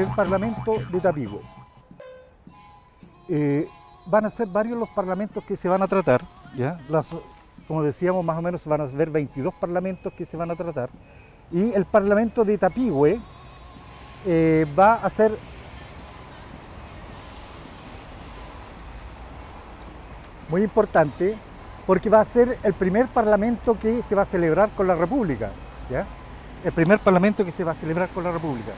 el Parlamento de Tapigüe. Van a ser varios los parlamentos que se van a tratar, ¿ya? Como decíamos, más o menos van a haber 22 parlamentos que se van a tratar, y el Parlamento de Tapigüe va a ser muy importante porque va a ser el primer parlamento que se va a celebrar con la República, ¿ya? El primer parlamento que se va a celebrar con la República.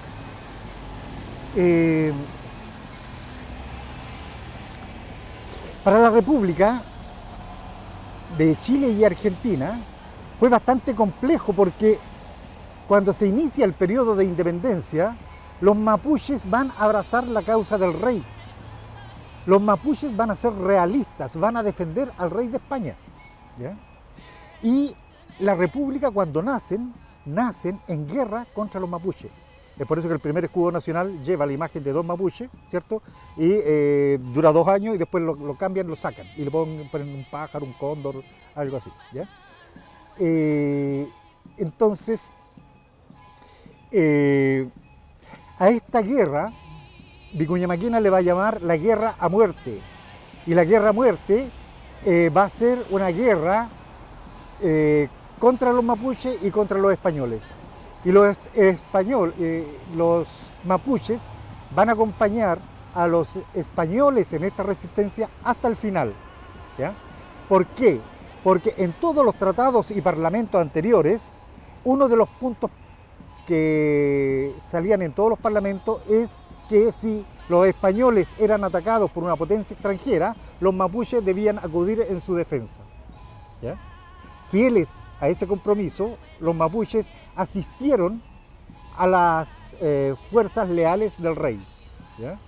Para la República de Chile y Argentina fue bastante complejo porque cuando se inicia el periodo de independencia, los mapuches van a abrazar la causa del rey. Los mapuches van a ser realistas, van a defender al rey de España, ¿ya? Y la República, cuando nacen en guerra contra los mapuches. Es por eso que el primer escudo nacional lleva la imagen de dos mapuches, ¿cierto? Y dura 2 años y después lo cambian, lo sacan y le ponen un pájaro, un cóndor, algo así, ¿ya? Entonces, a esta guerra, Vicuña Maquena le va a llamar la guerra a muerte. Y la guerra a muerte va a ser una guerra contra los mapuches y contra los españoles. Y los mapuches van a acompañar a los españoles en esta resistencia hasta el final, ¿ya? ¿Por qué? Porque en todos los tratados y parlamentos anteriores, uno de los puntos que salían en todos los parlamentos es que si los españoles eran atacados por una potencia extranjera, los mapuches debían acudir en su defensa, ¿ya? Fieles a ese compromiso, los mapuches asistieron a las fuerzas leales del rey, ¿ya?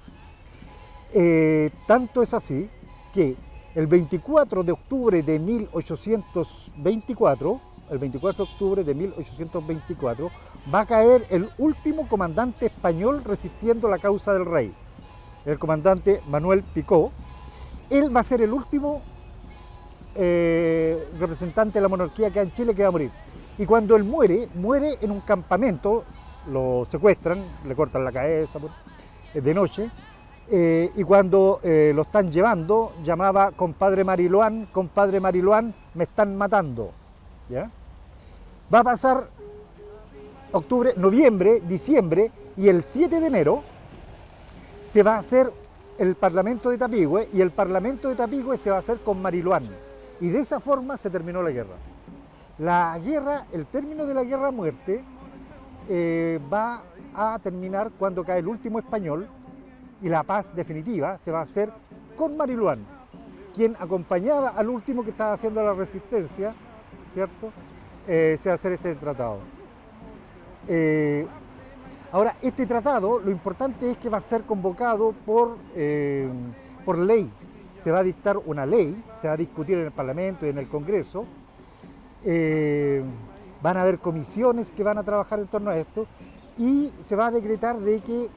Tanto es así que el 24 de octubre de 1824, va a caer el último comandante español resistiendo la causa del rey, el comandante Manuel Picó. Él va a ser el último representante de la monarquía que hay en Chile que va a morir. Y cuando él muere en un campamento, lo secuestran, le cortan la cabeza de noche, y cuando lo están llevando, llamaba compadre Mariluán, me están matando, ¿ya? Va a pasar octubre, noviembre, diciembre, y el 7 de enero se va a hacer el Parlamento de Tapigüe, y el Parlamento de Tapigüe se va a hacer con Mariluán. Y de esa forma se terminó la guerra. La guerra, el término de la guerra a muerte, va a terminar cuando cae el último español, y la paz definitiva se va a hacer con Mariluán, quien acompañaba al último que estaba haciendo la resistencia, ¿cierto? Se va a hacer este tratado. Ahora, este tratado, lo importante es que va a ser convocado por ley. Se va a dictar una ley, se va a discutir en el Parlamento y en el Congreso. Van a haber comisiones que van a trabajar en torno a esto, y se va a decretar de que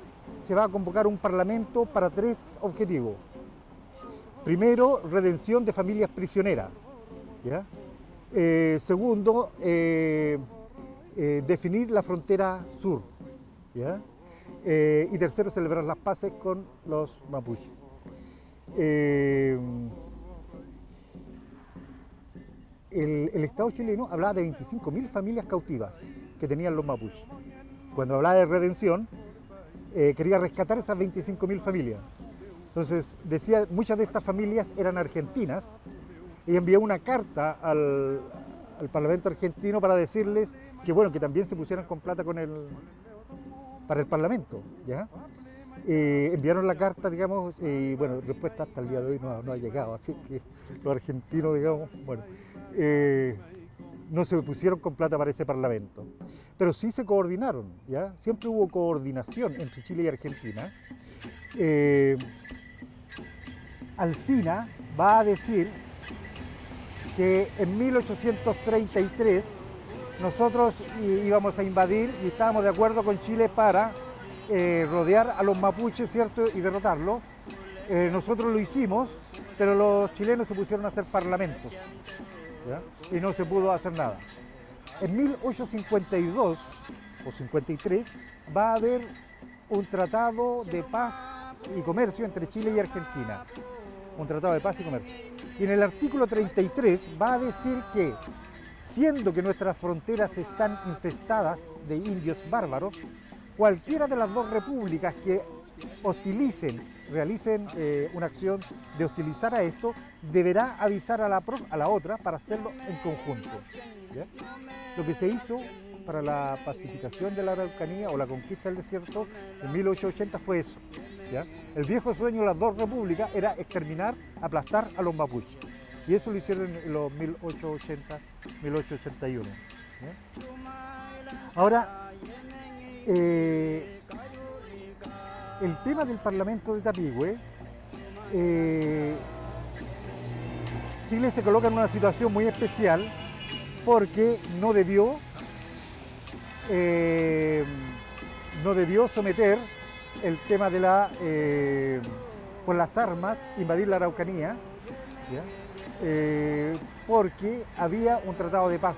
se va a convocar un Parlamento para 3 objetivos. Primero, redención de familias prisioneras, ¿ya? Segundo, definir la frontera sur, ¿ya? Y tercero, celebrar las paces con los mapuches. El Estado chileno hablaba de 25.000 familias cautivas que tenían los mapuches. Cuando hablaba de redención, quería rescatar esas 25.000 familias. Entonces, decía, muchas de estas familias eran argentinas, y envió una carta al Parlamento argentino para decirles que, bueno, que también se pusieran con plata para el Parlamento, ¿ya? Enviaron la carta, digamos, y bueno, respuesta hasta el día de hoy no ha llegado, así que los argentinos, digamos, bueno, no se pusieron con plata para ese Parlamento, pero sí se coordinaron, ¿ya? Siempre hubo coordinación entre Chile y Argentina. Alsina va a decir que en 1833 nosotros íbamos a invadir y estábamos de acuerdo con Chile para rodear a los mapuches, ¿cierto?, y derrotarlos. Nosotros lo hicimos, pero los chilenos se pusieron a hacer parlamentos, ¿ya? Y no se pudo hacer nada. En 1852 o 53 va a haber un tratado de paz y comercio entre Chile y Argentina. Un tratado de paz y comercio. Y en el artículo 33 va a decir que, siendo que nuestras fronteras están infestadas de indios bárbaros, cualquiera de las dos repúblicas que realicen una acción de hostilizar a esto, deberá avisar a la otra para hacerlo en conjunto. ¿Ya? Lo que se hizo para la pacificación de la Araucanía o la conquista del desierto en 1880 fue eso. ¿Ya? El viejo sueño de las dos repúblicas era exterminar, aplastar a los mapuches. Y eso lo hicieron en los 1880, 1881. ¿Ya? Ahora, el tema del Parlamento de Tapigüe, Chile se coloca en una situación muy especial porque no debió someter el tema de por las armas, invadir la Araucanía, ¿ya? Porque había un tratado de paz.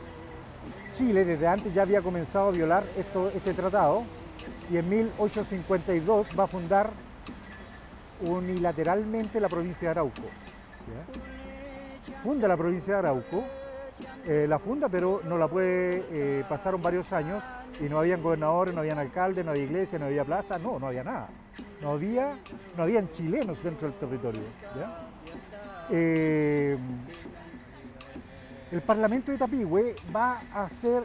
Chile desde antes ya había comenzado a violar este tratado y en 1852 va a fundar unilateralmente la provincia de Arauco. ¿Ya? Funda la provincia de Arauco, la funda, pero no la puede, pasaron varios años y no habían gobernadores, no habían alcaldes, no había iglesia, no había plaza, no había nada. No habían chilenos dentro del territorio. ¿Ya? El Parlamento de Tapigüe va a ser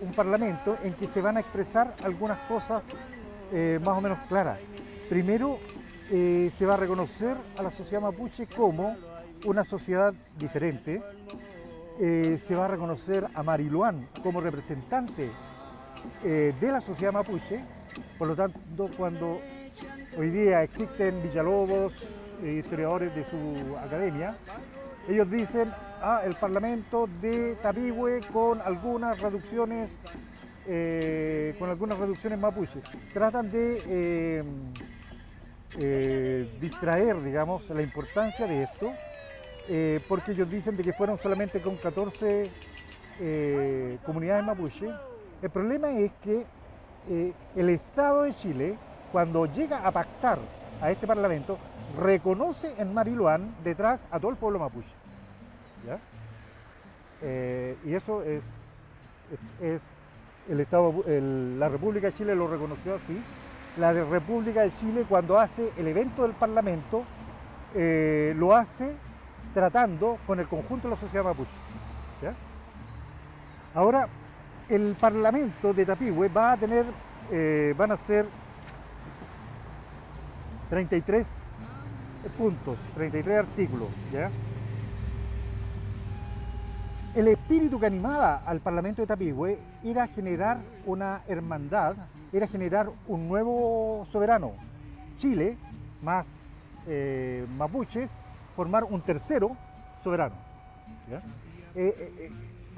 un parlamento en que se van a expresar algunas cosas más o menos claras. Primero, se va a reconocer a la sociedad mapuche como una sociedad diferente. Se va a reconocer a Mariluán como representante de la sociedad mapuche. Por lo tanto, cuando hoy día existen Villalobos, historiadores de su academia, ellos dicen el Parlamento de Tapigüe con algunas reducciones mapuche. Tratan de distraer, digamos, la importancia de esto, porque ellos dicen de que fueron solamente con 14 comunidades mapuche. El problema es que el Estado de Chile, cuando llega a pactar a este Parlamento, reconoce en Mariluán detrás a todo el pueblo mapuche. ¿Ya? Y eso es el Estado, la República de Chile lo reconoció así. La República de Chile, cuando hace el evento del Parlamento, lo hace tratando con el conjunto de la sociedad mapuche. ¿Ya? Ahora, el Parlamento de Tapigüe va a tener, van a ser 33 puntos, 33 artículos. ¿Ya? El espíritu que animaba al Parlamento de Tapigüe era generar una hermandad, era generar un nuevo soberano. Chile, más mapuches, formar un tercero soberano. ¿Ya?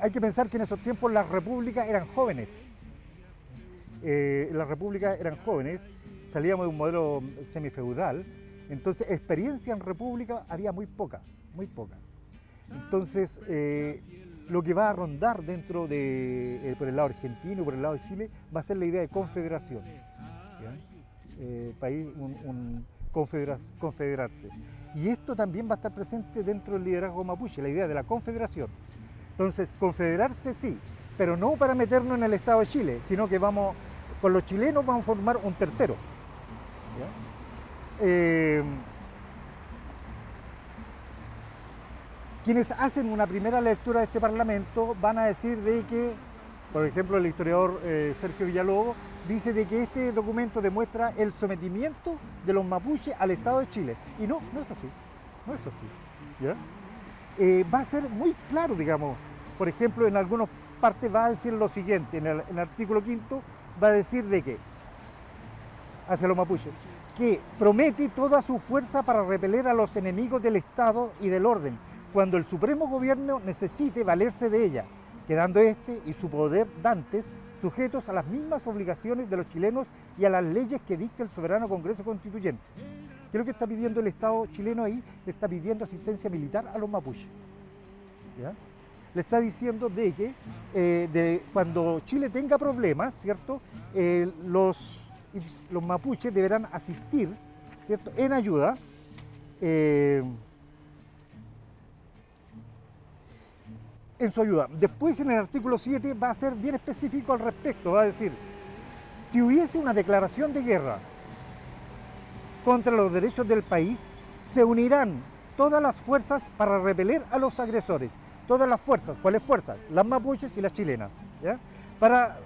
Hay que pensar que en esos tiempos las repúblicas eran jóvenes. Salíamos de un modelo semifeudal, entonces experiencia en república había muy poca, muy poca. Entonces, lo que va a rondar dentro de, por el lado argentino y por el lado de Chile, va a ser la idea de confederación. Confederarse. Y esto también va a estar presente dentro del liderazgo mapuche, la idea de la confederación. Entonces, confederarse sí, pero no para meternos en el Estado de Chile, sino que con los chilenos vamos a formar un tercero. Quienes hacen una primera lectura de este Parlamento van a decir de que, por ejemplo, el historiador Sergio Villalobos dice de que este documento demuestra el sometimiento de los mapuches al Estado de Chile. Y no es así, no es así. ¿Ya? Va a ser muy claro, digamos. Por ejemplo, en algunas partes va a decir lo siguiente, en el artículo 5 va a decir de que, hacia los mapuches, que promete toda su fuerza para repeler a los enemigos del Estado y del orden, cuando el supremo gobierno necesite valerse de ella, quedando este y su poder dantes sujetos a las mismas obligaciones de los chilenos y a las leyes que dicta el soberano Congreso Constituyente. ¿Qué es lo que está pidiendo el Estado chileno ahí? Le está pidiendo asistencia militar a los mapuches. ¿Ya? Le está diciendo de que cuando Chile tenga problemas, ¿cierto? Los y los mapuches deberán asistir, ¿cierto?, en ayuda en su ayuda. Después, en el artículo 7 va a ser bien específico al respecto, va a decir: si hubiese una declaración de guerra contra los derechos del país, se unirán todas las fuerzas para repeler a los agresores. Todas las fuerzas, ¿cuáles fuerzas? Las mapuches y las chilenas, ¿ya?, para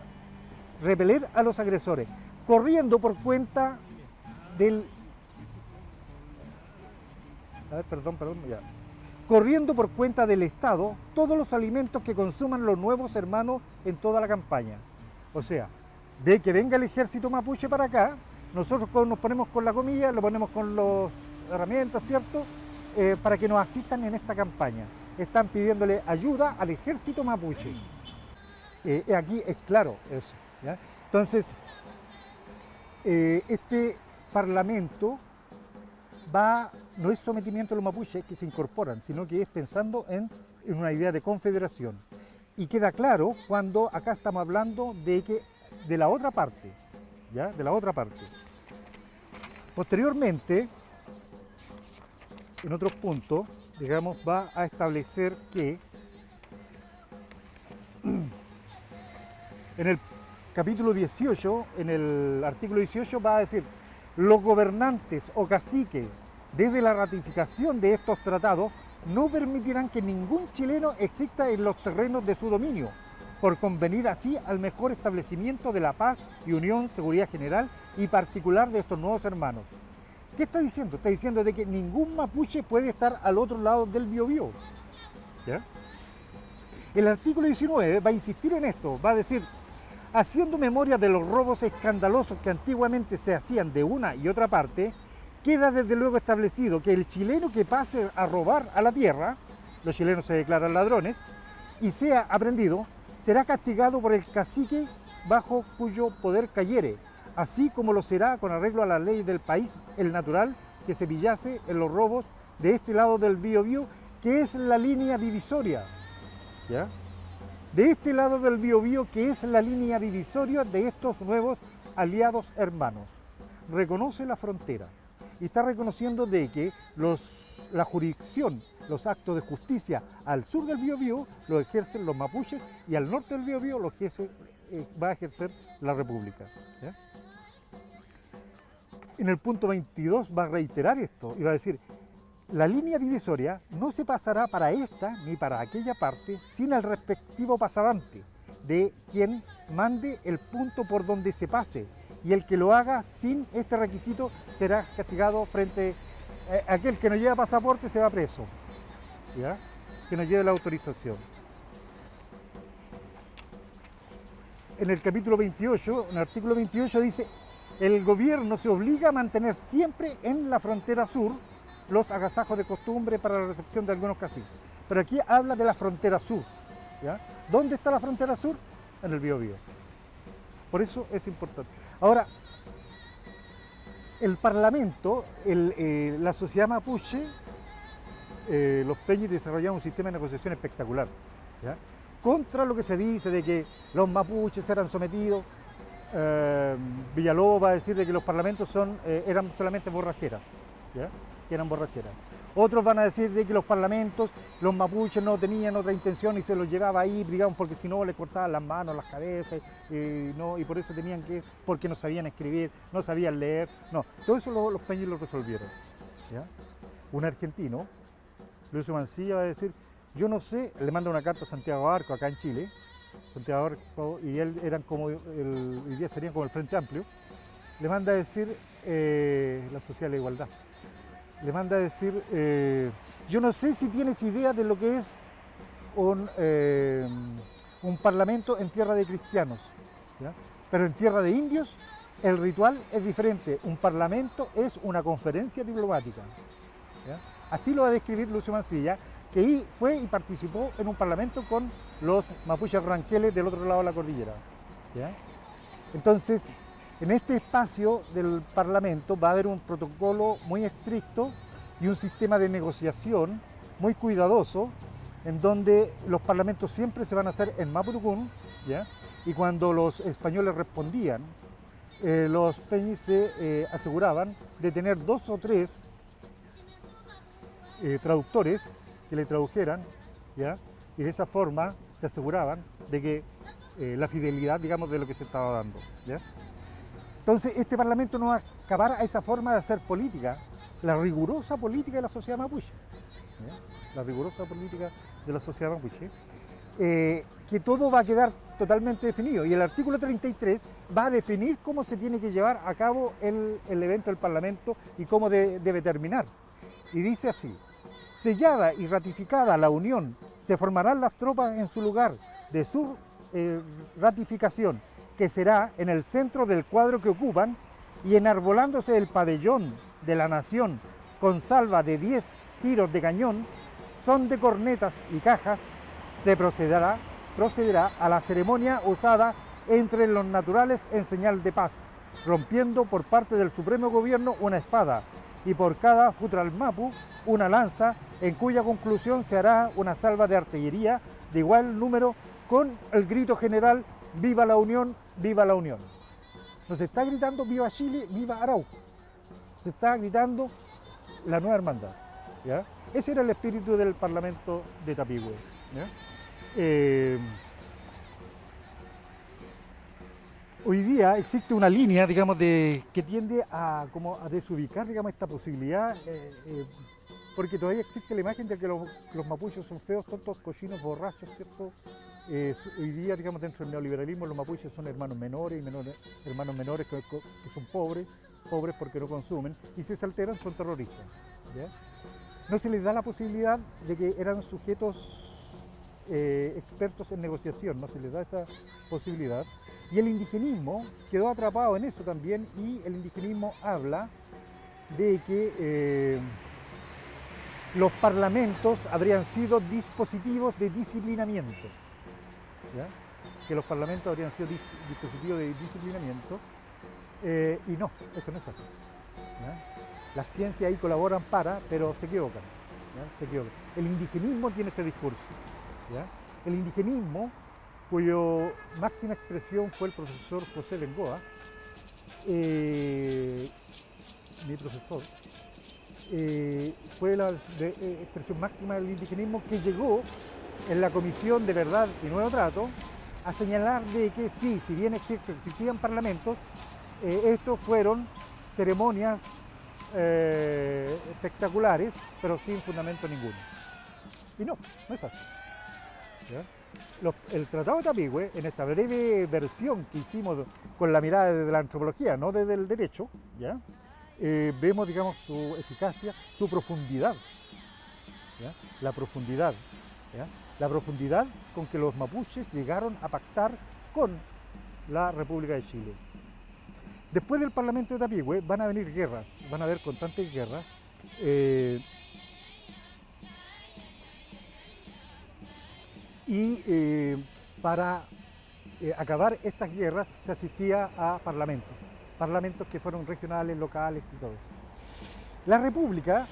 repeler a los agresores, corriendo por cuenta del... corriendo por cuenta del Estado todos los alimentos que consuman los nuevos hermanos en toda la campaña. O sea, de que venga el ejército mapuche para acá, nosotros nos ponemos con la comida, lo ponemos con las herramientas, ¿cierto?, para que nos asistan en esta campaña. Están pidiéndole ayuda al ejército mapuche. Aquí es claro eso, ¿ya? Entonces, este parlamento no es sometimiento a los mapuches que se incorporan, sino que es pensando en una idea de confederación. Y queda claro cuando acá estamos hablando de la otra parte, ¿ya?, de la otra parte. Posteriormente, en otros puntos, digamos, va a establecer que en el capítulo 18, en el artículo 18, va a decir: los gobernantes o caciques, desde la ratificación de estos tratados, no permitirán que ningún chileno exista en los terrenos de su dominio, por convenir así al mejor establecimiento de la paz y unión, seguridad general y particular de estos nuevos hermanos. ¿Qué está diciendo? Está diciendo de que ningún mapuche puede estar al otro lado del Biobío, ¿ya? El artículo 19 va a insistir en esto, va a decir: haciendo memoria de los robos escandalosos que antiguamente se hacían de una y otra parte, queda desde luego establecido que el chileno que pase a robar a la tierra, los chilenos se declaran ladrones, y sea aprendido, será castigado por el cacique bajo cuyo poder cayere, así como lo será con arreglo a las leyes del país el natural que se pillase en los robos de este lado del Biobío, que es la línea divisoria, ¿ya?, de este lado del Biobío, que es la línea divisoria de estos nuevos aliados hermanos. Reconoce la frontera y está reconociendo de que la jurisdicción, los actos de justicia al sur del Biobío los ejercen los mapuches y al norte del Biobío los va a ejercer la República, ¿ya? En el punto 22 va a reiterar esto y va a decir: la línea divisoria no se pasará para esta ni para aquella parte sin el respectivo pasavante de quien mande el punto por donde se pase, y el que lo haga sin este requisito será castigado frente a aquel que no lleva pasaporte, se va preso, ¿ya?, que no lleve la autorización. En el capítulo 28, en el artículo 28 dice: el gobierno se obliga a mantener siempre en la frontera sur los agasajos de costumbre para la recepción de algunos caciques. Pero aquí habla de la frontera sur, ¿ya? ¿Dónde está la frontera sur? En el Biobío. Por eso es importante. Ahora, el Parlamento, la sociedad mapuche, los peñis desarrollaron un sistema de negociación espectacular, ¿ya?, contra lo que se dice de que los mapuches eran sometidos. Villalobos va a decir de que los parlamentos eran solamente borracheras, ¿ya?, que eran borracheras. Otros van a decir de que los parlamentos, los mapuches no tenían otra intención y se los llevaba ahí, digamos, porque si no les cortaban las manos, las cabezas, y por eso tenían que, porque no sabían escribir, no sabían leer. No, todo eso los peñis lo resolvieron, ¿ya? Un argentino, Lucio Mancilla, va a decir: yo no sé, le manda una carta a Santiago Arco acá en Chile, Santiago Arco y él eran como, hoy día serían como el Frente Amplio, le manda a decir la Sociedad de la Igualdad. Le manda a decir: yo no sé si tienes idea de lo que es un parlamento en tierra de cristianos, ¿ya?, pero en tierra de indios el ritual es diferente. Un parlamento es una conferencia diplomática, ¿ya? Así lo va a describir Lucio Mancilla, que fue y participó en un parlamento con los mapuches ranqueles del otro lado de la cordillera, ¿ya? Entonces, en este espacio del Parlamento va a haber un protocolo muy estricto y un sistema de negociación muy cuidadoso, en donde los parlamentos siempre se van a hacer en Mapudungun, ¿ya?, y cuando los españoles respondían los peñis se aseguraban de tener 2 o 3 traductores que le tradujeran, ¿ya? Y de esa forma se aseguraban de que la fidelidad, digamos, de lo que se estaba dando, ¿ya? Entonces, este Parlamento no va a acabar a esa forma de hacer política, la rigurosa política de la sociedad mapuche, ¿ya? La rigurosa política de la sociedad mapuche, que todo va a quedar totalmente definido. Y el artículo 33 va a definir cómo se tiene que llevar a cabo el evento del Parlamento y cómo debe terminar. Y dice así: sellada y ratificada la unión, se formarán las tropas en su lugar de su ratificación, que será en el centro del cuadro que ocupan, y enarbolándose el pabellón de la nación con salva de 10 tiros de cañón, son de cornetas y cajas, se procederá a la ceremonia usada entre los naturales en señal de paz, rompiendo por parte del Supremo Gobierno una espada y por cada futralmapu una lanza, en cuya conclusión se hará una salva de artillería de igual número con el grito general: ¡Viva la Unión! ¡Viva la Unión! No se está gritando ¡Viva Chile! ¡Viva Arauco! Se está gritando la nueva hermandad, ¿ya? Ese era el espíritu del Parlamento de Tapigüe, ¿ya? Hoy día existe una línea, digamos, que tiende a desubicar, digamos, esta posibilidad, porque todavía existe la imagen de que los mapuches son feos, tontos, cochinos, borrachos, ¿cierto? Hoy día, digamos, dentro del neoliberalismo, los mapuches son hermanos menores que son pobres porque no consumen, y si se alteran son terroristas, ¿ya? No se les da la posibilidad de que eran sujetos expertos en negociación, no se les da esa posibilidad. Y el indigenismo quedó atrapado en eso también, y el indigenismo habla de que los parlamentos habrían sido dispositivos de disciplinamiento, ¿ya? Que los parlamentos habrían sido dispositivos de disciplinamiento, y no, eso no es así, ¿ya? Las ciencias ahí colaboran pero se equivocan, ¿ya? Se equivocan. El indigenismo tiene ese discurso, ¿ya? El indigenismo, cuyo máxima expresión fue el profesor José Bengoa, mi profesor, fue la expresión máxima del indigenismo, que llegó en la Comisión de Verdad y Nuevo Trato a señalar de que sí, si bien existían parlamentos, estos fueron ceremonias espectaculares, pero sin fundamento ninguno. Y no es así, ¿ya? El Tratado de Tapigüe, en esta breve versión que hicimos con la mirada desde la antropología, no desde el derecho, ¿ya? Vemos, digamos, su eficacia, su profundidad, ¿ya? La profundidad, ¿ya? La profundidad con que los mapuches llegaron a pactar con la República de Chile. Después del Parlamento de Tapigüe van a venir guerras, van a haber constantes guerras. Para acabar estas guerras se asistía a parlamentos que fueron regionales, locales y todo eso. La República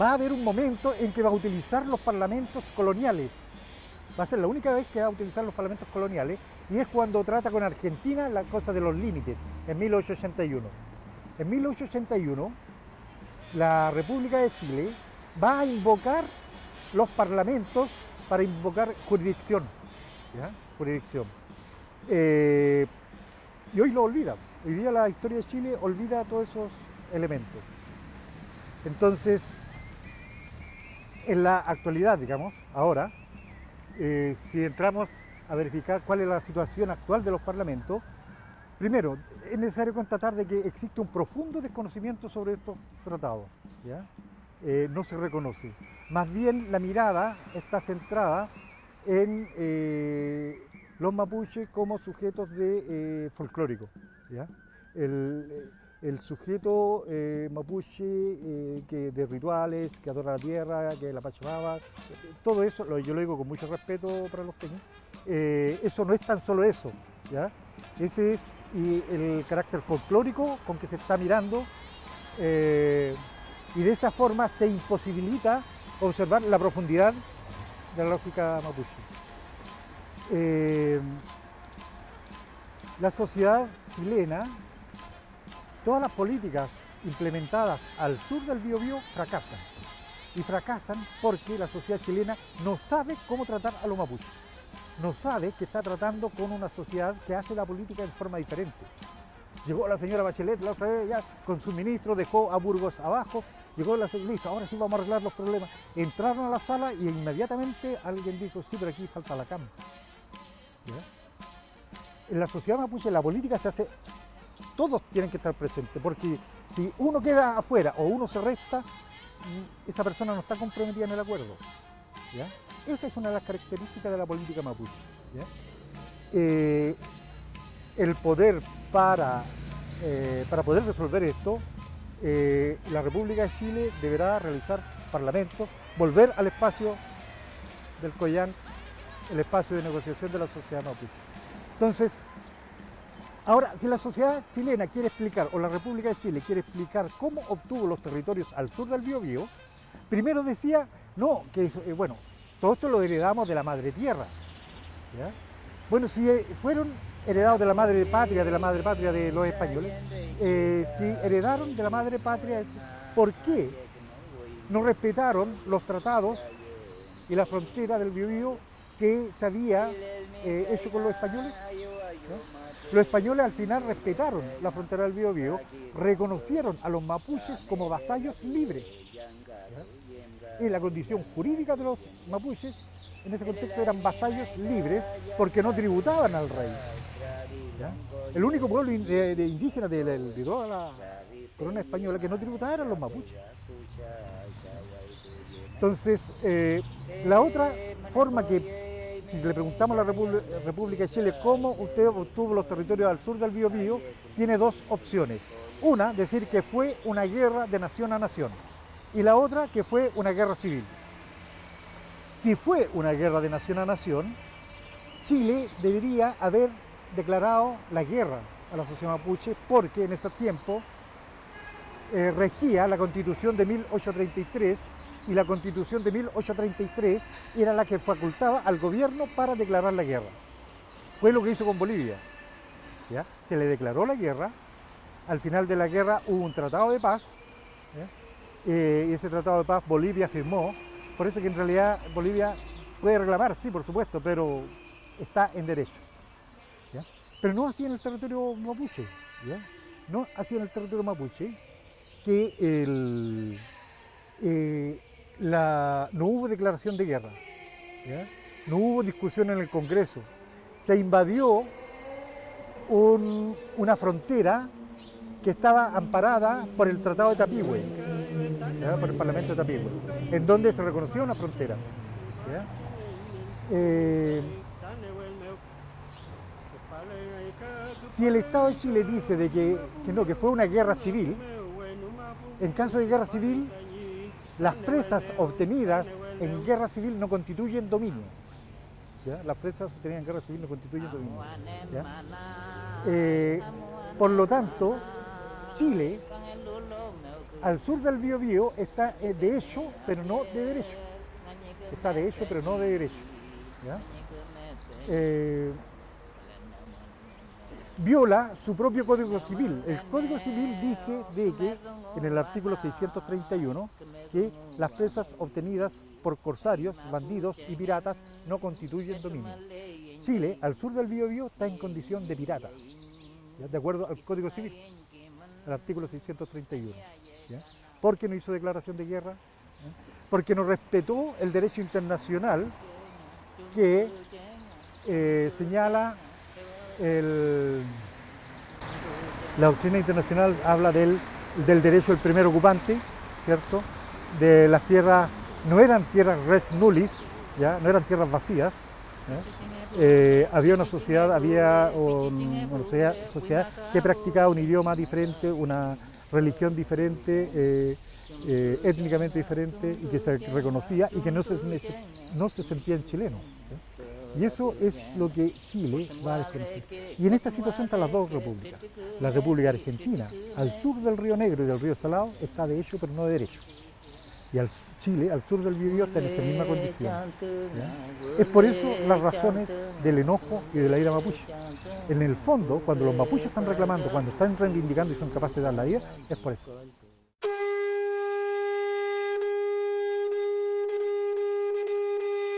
va a haber un momento en que va a utilizar los parlamentos coloniales. Va a ser la única vez que va a utilizar los parlamentos coloniales, y es cuando trata con Argentina la cosa de los límites, en 1881. En 1881, la República de Chile va a invocar los parlamentos para invocar jurisdicción, ¿ya? Jurisdicción. Y hoy lo olvida. Hoy día la historia de Chile olvida todos esos elementos. Entonces, en la actualidad, digamos, ahora, si entramos a verificar cuál es la situación actual de los parlamentos, primero, es necesario constatar de que existe un profundo desconocimiento sobre estos tratados, ¿ya? No se reconoce. Más bien la mirada está centrada en los mapuches como sujetos de folclóricos, ¿ya? El sujeto mapuche que de rituales, que adora la tierra, que es la Pachamama, todo eso, yo lo digo con mucho respeto para los peñas, eso no es tan solo eso, ¿ya? Ese es el carácter folclórico con que se está mirando, y de esa forma se imposibilita observar la profundidad de la lógica mapuche. La sociedad chilena, todas las políticas implementadas al sur del Biobío fracasan. Y fracasan porque la sociedad chilena no sabe cómo tratar a los mapuches. No sabe que está tratando con una sociedad que hace la política de forma diferente. Llegó la señora Bachelet la otra vez ya con su ministro, dejó a Burgos abajo, llegó la señora, listo, ahora sí vamos a arreglar los problemas. Entraron a la sala y inmediatamente alguien dijo, sí, pero aquí falta la cama. ¿Ya? En la sociedad mapuche la política se hace, todos tienen que estar presentes, porque si uno queda afuera o uno se resta, esa persona no está comprometida en el acuerdo. ¿Ya? Esa es una de las características de la política mapuche. ¿Ya? El poder para poder resolver esto, la República de Chile deberá realizar parlamentos, volver al espacio del COIAN, el espacio de negociación de la sociedad mapuche. Entonces, ahora, si la sociedad chilena quiere explicar, o la República de Chile quiere explicar cómo obtuvo los territorios al sur del Biobío, primero decía, no, que bueno, todo esto lo heredamos de la madre tierra. ¿Ya? Bueno, si fueron heredados de la madre patria de los españoles, si heredaron de la madre patria, ¿por qué no respetaron los tratados y la frontera del Biobío que se había hecho con los españoles? ¿Ya? Los españoles al final respetaron la frontera del Biobío, reconocieron a los mapuches como vasallos libres. ¿Ya? Y la condición jurídica de los mapuches en ese contexto eran vasallos libres porque no tributaban al rey. ¿Ya? El único pueblo indígena de toda la corona española que no tributaba eran los mapuches. Entonces, la otra forma que, si le preguntamos a la República de Chile cómo usted obtuvo los territorios al sur del Biobío, tiene dos opciones. Una, decir que fue una guerra de nación a nación, y la otra, que fue una guerra civil. Si fue una guerra de nación a nación, Chile debería haber declarado la guerra a la sociedad mapuche, porque en ese tiempo regía la Constitución de 1833, y la Constitución de 1833 era la que facultaba al gobierno para declarar la guerra. Fue lo que hizo con Bolivia. ¿Ya? Se le declaró la guerra, al final de la guerra hubo un tratado de paz, y ese tratado de paz Bolivia firmó. Por eso que en realidad Bolivia puede reclamar, sí, por supuesto, pero está en derecho. ¿Ya? Pero no así en el territorio mapuche. ¿Ya? No así en el territorio mapuche, que no hubo declaración de guerra. ¿Ya? No hubo discusión en el Congreso. Se invadió una frontera que estaba amparada por el Tratado de Tapigüe, ¿ya? Por el Parlamento de Tapigüe, en donde se reconoció una frontera. ¿Ya? Si el Estado de Chile dice de que no, que fue una guerra civil, en caso de guerra civil, las presas obtenidas en guerra civil no constituyen dominio. ¿Ya? Las presas obtenidas en guerra civil no constituyen dominio. ¿Ya? Por lo tanto, Chile, al sur del Biobío, está de hecho, pero no de derecho. Está de hecho, pero no de derecho. ¿Ya? Viola su propio Código Civil. El Código Civil dice de que, en el artículo 631, que las presas obtenidas por corsarios, bandidos y piratas no constituyen dominio. Chile, al sur del Biobío, está en condición de pirata, ¿ya? De acuerdo al Código Civil, el artículo 631. ¿Ya? Porque no hizo declaración de guerra, ¿ya? Porque no respetó el derecho internacional que señala la doctrina internacional, habla del derecho del primer ocupante, ¿cierto? De las tierras, no eran tierras res nullis, ¿ya? No eran tierras vacías, ¿ya? Había una sociedad, sociedad que practicaba un idioma diferente, una religión diferente, étnicamente diferente, y que se reconocía y que no se sentían chilenos. ¿Ya? Y eso es lo que Chile va a desconocer. Y en esta situación están las dos repúblicas. La República Argentina, al sur del Río Negro y del Río Salado, está de hecho pero no de derecho. y Chile, al sur del Biobío, está en esa misma condición. ¿Ya? Es por eso las razones del enojo y de la ira mapuche. En el fondo, cuando los mapuches están reclamando, cuando están reivindicando y son capaces de dar la vida, es por eso.